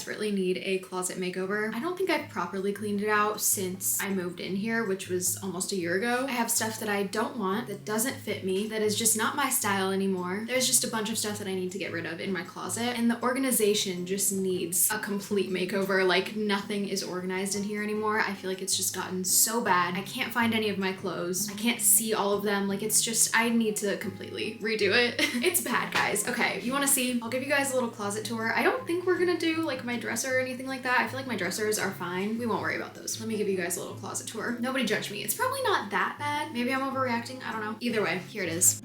desperately need a closet makeover. I don't think I've properly cleaned it out since I moved in here, which was almost a year ago. I have stuff that I don't want, that doesn't fit me, that is just not my style anymore. There's just a bunch of stuff that I need to get rid of in my closet, and the organization just needs a complete makeover. Like, nothing is organized in here anymore. I feel like it's just gotten so bad. I can't find any of my clothes. I can't see all of them. Like, it's just, I need to completely redo it. It's bad, guys. Okay, if you want to see, I'll give you guys a little closet tour. I don't think we're gonna do like my dresser or anything like that. I feel like my dressers are fine. We won't worry about those. Let me give you guys a little closet tour. Nobody judge me. It's probably not that bad. Maybe I'm overreacting. I don't know. Either way, here it is.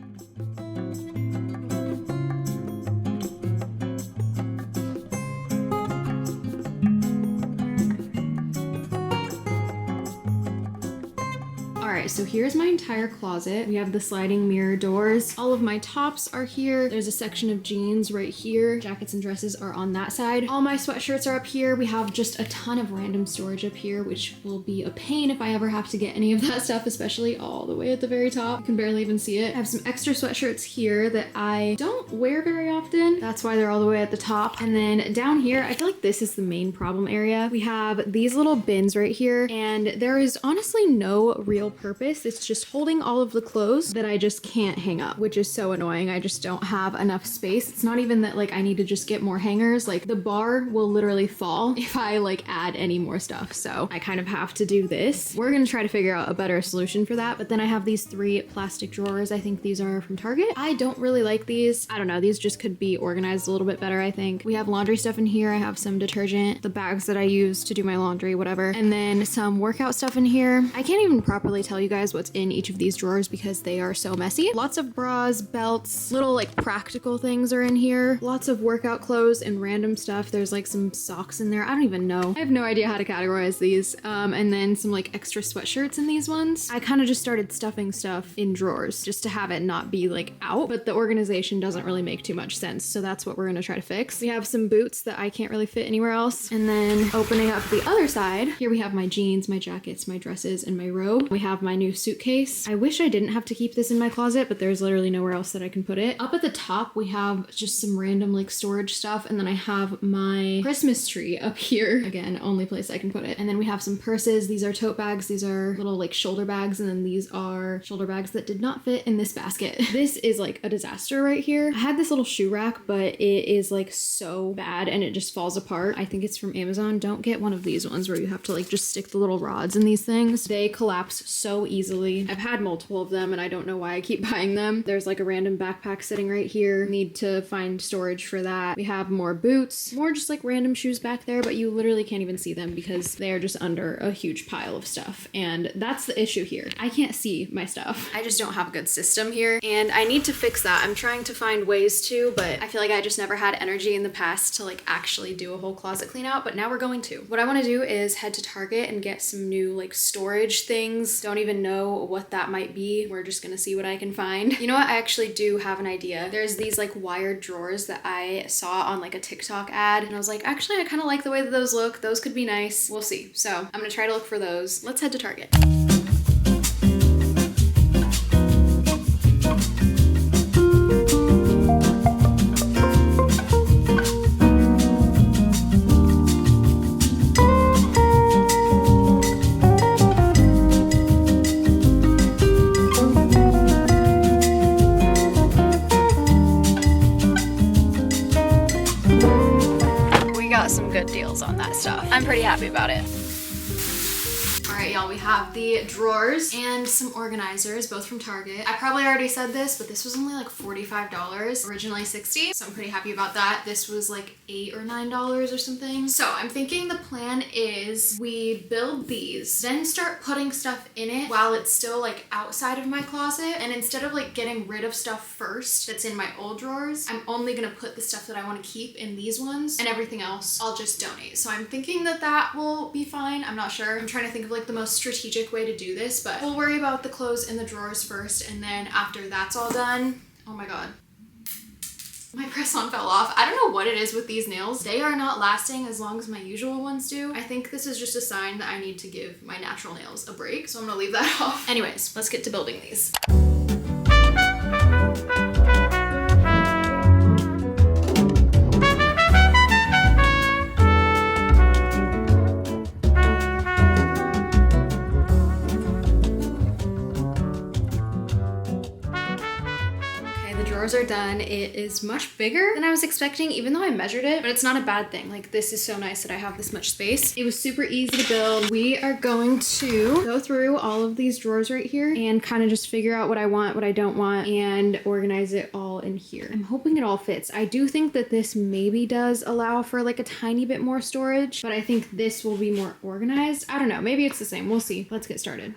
Alright, so here's my entire closet. We have the sliding mirror doors. All of my tops are here. There's a section of jeans right here. Jackets and dresses are on that side. All my sweatshirts are up here. We have just a ton of random storage up here, which will be a pain if I ever have to get any of that stuff, especially all the way at the very top. You can barely even see it. I have some extra sweatshirts here that I don't wear very often. That's why they're all the way at the top. And then down here, I feel like this is the main problem area. We have these little bins right here, and there is honestly no real purpose. It's just holding all of the clothes that I just can't hang up, which is so annoying. I just don't have enough space. It's not even that like I need to just get more hangers. Like, the bar will literally fall if I like add any more stuff. So I kind of have to do this. We're gonna try to figure out a better solution for that. But then I have these 3 plastic drawers. I think these are from Target. I don't really like these. I don't know. These just could be organized a little bit better, I think. We have laundry stuff in here. I have some detergent, the bags that I use to do my laundry, whatever. And then some workout stuff in here. I can't even properly tell you guys what's in each of these drawers because they are so messy. Lots of bras, belts, little like practical things are in here. Lots of workout clothes and random stuff. There's like some socks in there. I don't even know. I have no idea how to categorize these. And then some like extra sweatshirts in these ones. I kind of just started stuffing stuff in drawers just to have it not be like out, but the organization doesn't really make too much sense. So that's what we're gonna try to fix. We have some boots that I can't really fit anywhere else. And then opening up the other side, here we have my jeans, my jackets, my dresses, and my robe. We have my new suitcase. I wish I didn't have to keep this in my closet, but there's literally nowhere else that I can put it. Up at the top, we have just some random like storage stuff. And then I have my Christmas tree up here. Again, only place I can put it. And then we have some purses. These are tote bags. These are little like shoulder bags. And then these are shoulder bags that did not fit in this basket. This is like a disaster right here. I had this little shoe rack, but it is like so bad and it just falls apart. I think it's from Amazon. Don't get one of these ones where you have to like just stick the little rods in these things. They collapse so easily. I've had multiple of them and I don't know why I keep buying them. There's like a random backpack sitting right here. Need to find storage for that. We have more boots, more just like random shoes back there, but you literally can't even see them because they are just under a huge pile of stuff. And that's the issue here. I can't see my stuff. I just don't have a good system here and I need to fix that. I'm trying to find ways to, but I feel like I just never had energy in the past to like actually do a whole closet clean out, but now we're going to. What I want to do is head to Target and get some new like storage things. Don't even know what that might be. We're just gonna see what I can find. You know what? I actually do have an idea. There's these like wired drawers that I saw on like a TikTok ad and I was like, actually, I kind of like the way that those look. Those could be nice. We'll see. So I'm gonna try to look for those. Let's head to Target. Some good deals on that stuff. I'm pretty happy about it. All right, y'all, we have the drawers and some organizers, both from Target. I probably already said this, but this was only like $45, originally $60. So I'm pretty happy about that. This was like $8 or $9 or something. So I'm thinking the plan is we build these, then start putting stuff in it while it's still like outside of my closet. And instead of like getting rid of stuff first that's in my old drawers, I'm only gonna put the stuff that I wanna keep in these ones and everything else I'll just donate. So I'm thinking that that will be fine. I'm not sure. I'm trying to think of like the most strategic way to do this, but we'll worry about the clothes in the drawers first, and then after that's all done, oh my god, my press-on fell off. I don't know what it is with these nails. They are not lasting as long as my usual ones do. I think this is just a sign that I need to give my natural nails a break, so I'm gonna leave that off. Anyways, let's get to building these. drawers are done. It is much bigger than I was expecting, even though I measured it, but it's not a bad thing. Like, this is so nice that I have this much space. It was super easy to build. We are going to go through all of these drawers right here and kind of just figure out what I want, what I don't want, and organize it all in here. I'm hoping it all fits. I do think that this maybe does allow for like a tiny bit more storage, but I think this will be more organized. I don't know, maybe it's the same. We'll see. Let's get started.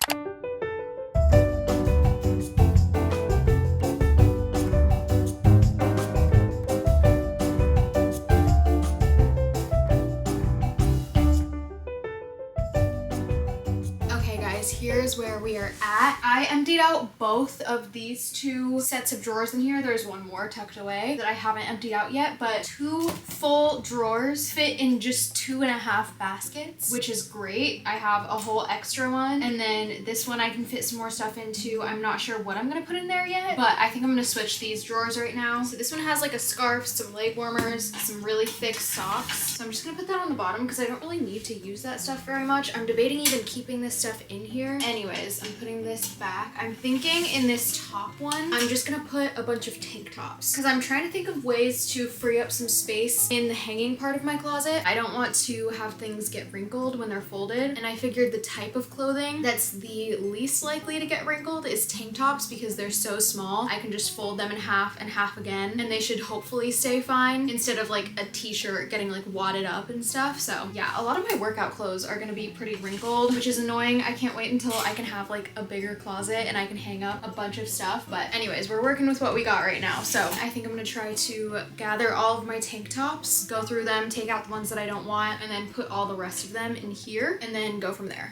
Here's where we are at. I emptied out both of these two sets of drawers in here. There's one more tucked away that I haven't emptied out yet, but 2 full drawers fit in just 2.5 baskets, which is great. I have a whole extra one, and then this one I can fit some more stuff into. I'm not sure what I'm gonna put in there yet, but I think I'm gonna switch these drawers right now. So this one has like a scarf, some leg warmers, some really thick socks. So I'm just gonna put that on the bottom because I don't really need to use that stuff very much. I'm debating even keeping this stuff in here. Anyways, I'm putting this back. I'm thinking in this top one, I'm just gonna put a bunch of tank tops because I'm trying to think of ways to free up some space in the hanging part of my closet. I don't want to have things get wrinkled when they're folded, and I figured the type of clothing that's the least likely to get wrinkled is tank tops because they're so small. I can just fold them in half and half again, and they should hopefully stay fine instead of like a t-shirt getting like wadded up and stuff. So yeah, a lot of my workout clothes are gonna be pretty wrinkled, which is annoying. I can't wait until I can have like a bigger closet and I can hang up a bunch of stuff. But anyways, we're working with what we got right now. So I think I'm gonna try to gather all of my tank tops, go through them, take out the ones that I don't want, and then put all the rest of them in here and then go from there.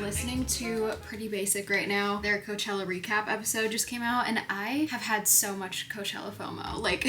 Listening to Pretty Basic right now. Their Coachella recap episode just came out, and I have had so much Coachella FOMO. Like,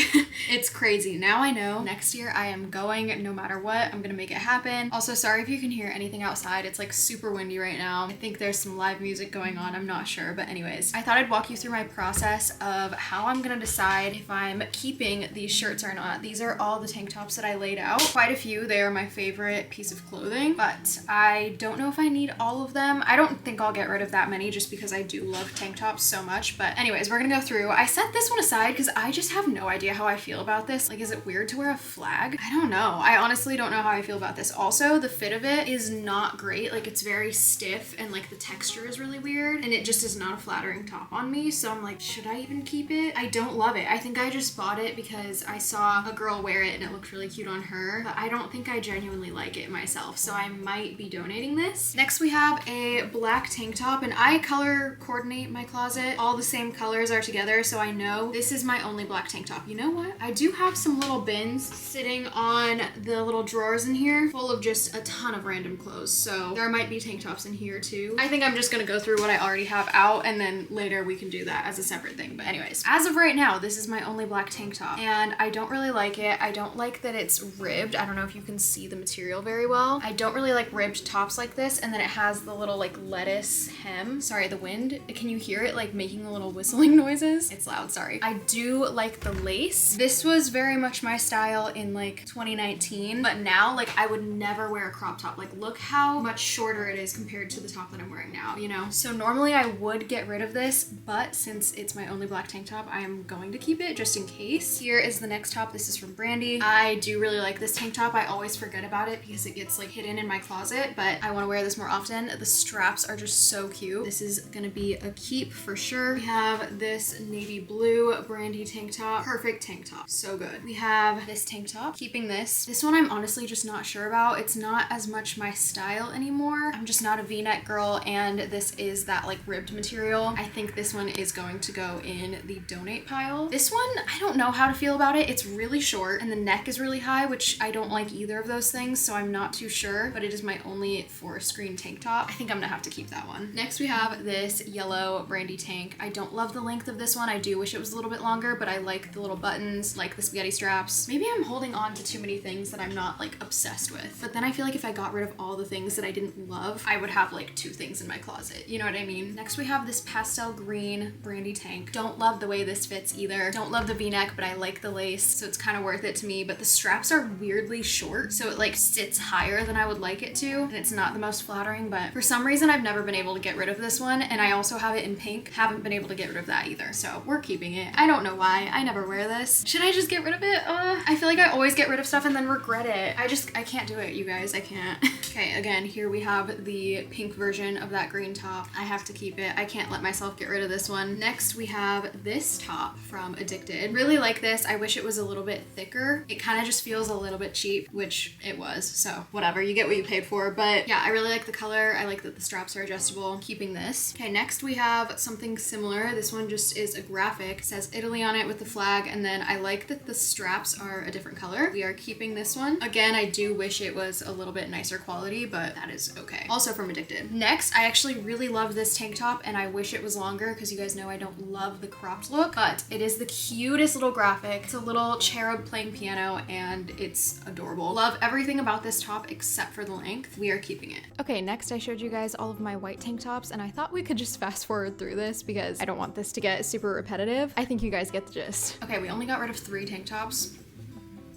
it's crazy. Now I know next year I am going no matter what. I'm gonna make it happen. Also, sorry if you can hear anything outside. It's like super windy right now. I think there's some live music going on. I'm not sure, but anyways, I thought I'd walk you through my process of how I'm gonna decide if I'm keeping these shirts or not. These are all the tank tops that I laid out. Quite a few. They are my favorite piece of clothing, but I don't know if I need all of them. I don't think I'll get rid of that many just because I do love tank tops so much. But anyways, we're gonna go through. I set this one aside because I just have no idea how I feel about this. Like, is it weird to wear a flag? I don't know. I honestly don't know how I feel about this. Also, the fit of it is not great. Like, it's very stiff and like the texture is really weird, and it just is not a flattering top on me. So I'm like, should I even keep it? I don't love it. I think I just bought it because I saw a girl wear it and it looked really cute on her, but I don't think I genuinely like it myself. So I might be donating this. Next, we have a black tank top, and I color coordinate my closet. All the same colors are together, so I know this is my only black tank top. You know what? I do have some little bins sitting on the little drawers in here full of just a ton of random clothes, so there might be tank tops in here too. I think I'm just gonna go through what I already have out, and then later we can do that as a separate thing. But anyways, as of right now, this is my only black tank top, and I don't really like it. I don't like that it's ribbed. I don't know if you can see the material very well. I don't really like ribbed tops like this, and then it has the little like lettuce hem. Sorry, the wind. Can you hear it like making the little whistling noises? It's loud, sorry. I do like the lace. This was very much my style in like 2019, but now like I would never wear a crop top. Like, look how much shorter it is compared to the top that I'm wearing now, you know? So normally I would get rid of this, but since it's my only black tank top, I am going to keep it just in case. Here is the next top. This is from Brandy. I do really like this tank top. I always forget about it because it gets like hidden in my closet, but I want to wear this more often. The straps are just so cute. This is gonna be a keep for sure. We have this navy blue Brandy tank top. Perfect tank top. So good. We have this tank top. Keeping this. This one I'm honestly just not sure about. It's not as much my style anymore. I'm just not a v-neck girl, and this is that like ribbed material. I think this one is going to go in the donate pile. This one, I don't know how to feel about it. It's really short and the neck is really high, which I don't like either of those things, so I'm not too sure, but it is my only 4 screen tank top. I think I'm gonna have to keep that one. on. Next we have this yellow brandy tank. I don't love the length of this one. I do wish it was a little bit longer, but I like the little buttons, like the spaghetti straps. Maybe I'm holding on to too many things that I'm not like obsessed with. But then I feel like if I got rid of all the things that I didn't love, I would have like 2 things in my closet. You know what I mean? Next we have this pastel green brandy tank. Don't love the way this fits either. Don't love the V-neck, but I like the lace, so it's kind of worth it to me. But the straps are weirdly short, so it like sits higher than I would like it to, and it's not the most flattering, but for some reason I've never been able to get rid of this one, and I also have it in pink. Haven't been able to get rid of that either, so we're keeping it. I don't know why. I never wear this. Should I just get rid of it? I feel like I always get rid of stuff and then regret it. I can't do it, you guys. I can't. Okay, again, here we have the pink version of that green top. I have to keep it. I can't let myself get rid of this one. Next, we have this top from Addicted. Really like this. I wish it was a little bit thicker. It kind of just feels a little bit cheap, which it was, so whatever. You get what you paid for, but yeah, I really like the color. I like that the straps are adjustable. Keeping this. Okay, next we have something similar. This one just is a graphic. It says Italy on it with the flag, and then I like that the straps are a different color. We are keeping this one. Again, I do wish it was a little bit nicer quality, but that is okay. Also from Addicted. Next, I actually really love this tank top, and I wish it was longer because you guys know I don't love the cropped look, but it is the cutest little graphic. It's a little cherub playing piano, and it's adorable. Love everything about this top except for the length. We are keeping it. Okay, next I showed you guys all of my white tank tops, and I thought we could just fast forward through this because I don't want this to get super repetitive. I think you guys get the gist. Okay, we only got rid of 3 tank tops,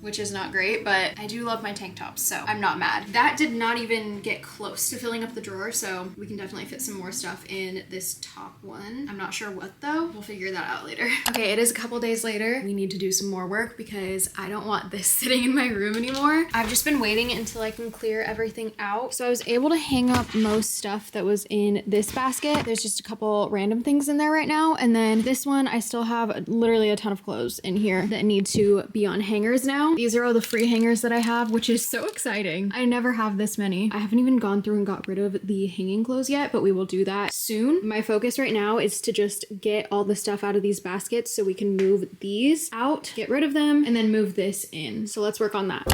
which is not great, but I do love my tank tops, so I'm not mad. That did not even get close to filling up the drawer, so we can definitely fit some more stuff in this top one. I'm not sure what though. We'll figure that out later. Okay, it is a couple days later. We need to do some more work because I don't want this sitting in my room anymore. I've just been waiting until I can clear everything out. So I was able to hang up most stuff that was in this basket. There's just a couple random things in there right now. And then this one, I still have literally a ton of clothes in here that need to be on hangers now. These are all the free hangers that I have, which is so exciting. I never have this many. I haven't even gone through and got rid of the hanging clothes yet, but we will do that soon. My focus right now is to just get all the stuff out of these baskets so we can move these out, get rid of them, and then move this in. So let's work on that.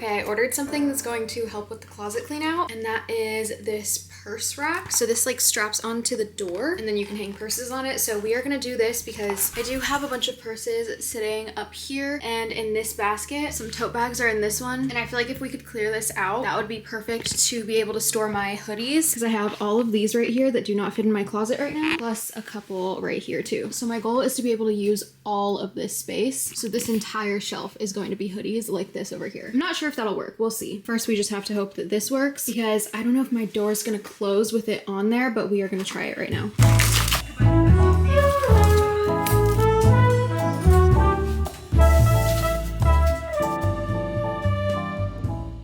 I ordered something that's going to help with the closet clean out, and that is this purse rack. So this like straps onto the door, and then you can hang purses on it. So we are gonna do this because I do have a bunch of purses sitting up here and in this basket. Some tote bags are in this one, and I feel like if we could clear this out, that would be perfect to be able to store my hoodies, because I have all of these right here that do not fit in my closet right now, plus a couple right here too. So my goal is to be able to use all of this space. So this entire shelf is going to be hoodies like this over here. I'm not sure if that'll work. We'll see. First, we just have to hope that this works, because I don't know if my door is gonna close with it on there, but we are gonna try it right now.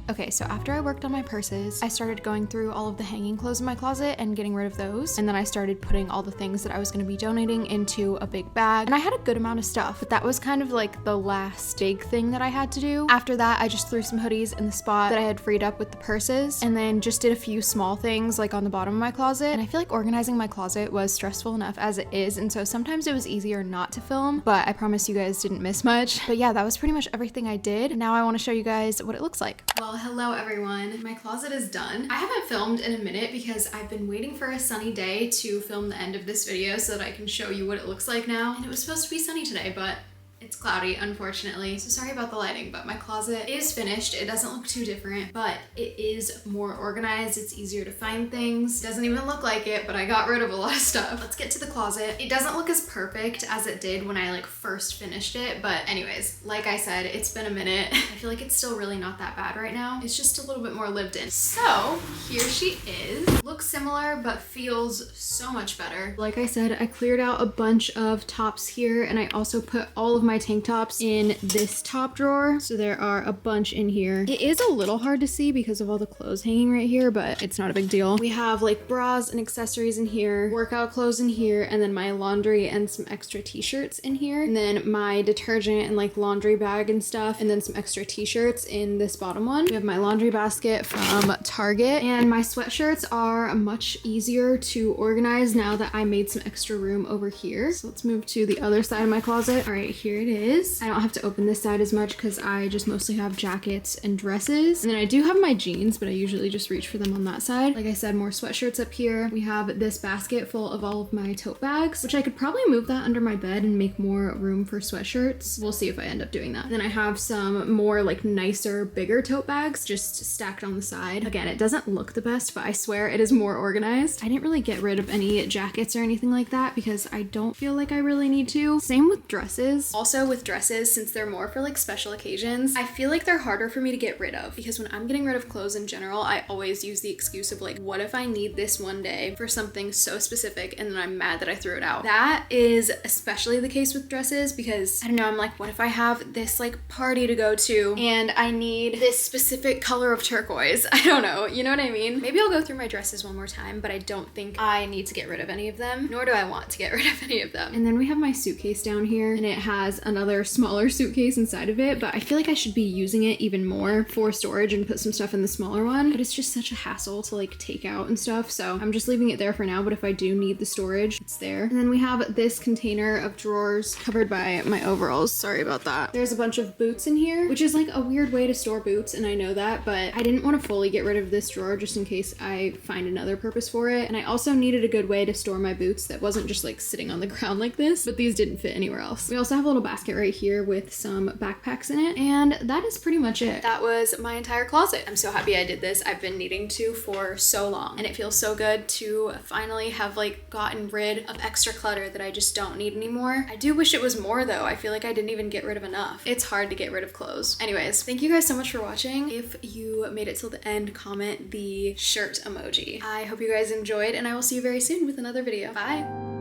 Okay, so after I worked on my purses, I started going through all of the hanging clothes in my closet and getting rid of those. And then I started putting all the things that I was gonna be donating into a big bag. And I had a good amount of stuff, but that was kind of like the last big thing that I had to do. After that, I just threw some hoodies in the spot that I had freed up with the purses, and then just did a few small things like on the bottom of my closet. And I feel like organizing my closet was stressful enough as it is, and so sometimes it was easier not to film, but I promise you guys didn't miss much. But yeah, that was pretty much everything I did. Now I wanna show you guys what it looks like. Well, hello everyone. My closet is done. I haven't filmed in a minute because I've been waiting for a sunny day to film the end of this video so that I can show you what it looks like now. And it was supposed to be sunny today, but it's cloudy, unfortunately. So sorry about the lighting, but my closet is finished. It doesn't look too different, but it is more organized. It's easier to find things. It doesn't even look like it, but I got rid of a lot of stuff. Let's get to the closet. It doesn't look as perfect as it did when I like first finished it, but anyways, like I said, it's been a minute. I feel like it's still really not that bad right now. It's just a little bit more lived in. So here she is. Looks similar, but feels so much better. Like I said, I cleared out a bunch of tops here, and I also put all of my tank tops in this top drawer. So there are a bunch in here. It is a little hard to see because of all the clothes hanging right here, but it's not a big deal. We have like bras and accessories in here, workout clothes in here, and then my laundry and some extra t-shirts in here. And then my detergent and like laundry bag and stuff, and then some extra t-shirts in this bottom one. We have my laundry basket from Target, and my sweatshirts are much easier to organize now that I made some extra room over here. So let's move to the other side of my closet. All right, here it is. I don't have to open this side as much because I just mostly have jackets and dresses. And then I do have my jeans, but I usually just reach for them on that side. Like I said, more sweatshirts up here. We have this basket full of all of my tote bags, which I could probably move that under my bed and make more room for sweatshirts. We'll see if I end up doing that. Then I have some more like nicer, bigger tote bags just stacked on the side. Again, it doesn't look the best, but I swear it is more organized. I didn't really get rid of any jackets or anything like that because I don't feel like I really need to. Same with dresses. Also with dresses, since they're more for like special occasions, I feel like they're harder for me to get rid of because when I'm getting rid of clothes in general, I always use the excuse of like, what if I need this one day for something so specific and then I'm mad that I threw it out? That is especially the case with dresses because I don't know, I'm like, what if I have this like party to go to and I need this specific color of turquoise? I don't know, you know what I mean? Maybe I'll go through my dresses one more time, but I don't think I need to get rid of any of them, nor do I want to get rid of any of them. And then we have my suitcase down here, and it has another smaller suitcase inside of it, but I feel like I should be using it even more for storage and put some stuff in the smaller one, but it's just such a hassle to like take out and stuff, so I'm just leaving it there for now, but if I do need the storage, it's there. And then we have this container of drawers covered by my overalls. Sorry about that. There's a bunch of boots in here, which is like a weird way to store boots, and I know that, but I didn't want to fully get rid of this drawer just in case I find another purpose for it. And I also needed a good way to store my boots that wasn't just like sitting on the ground like this, but these didn't fit anywhere else. We also have a little basket right here with some backpacks in it, and that is pretty much it. That was my entire closet. I'm so happy I did this. I've been needing to for so long, and it feels so good to finally have like gotten rid of extra clutter that I just don't need anymore. I do wish it was more though. I feel like I didn't even get rid of enough. It's hard to get rid of clothes. Anyways, thank you guys so much for watching. If you made it till the end, comment the shirt emoji. I hope you guys enjoyed, and I will see you very soon with another video. Bye!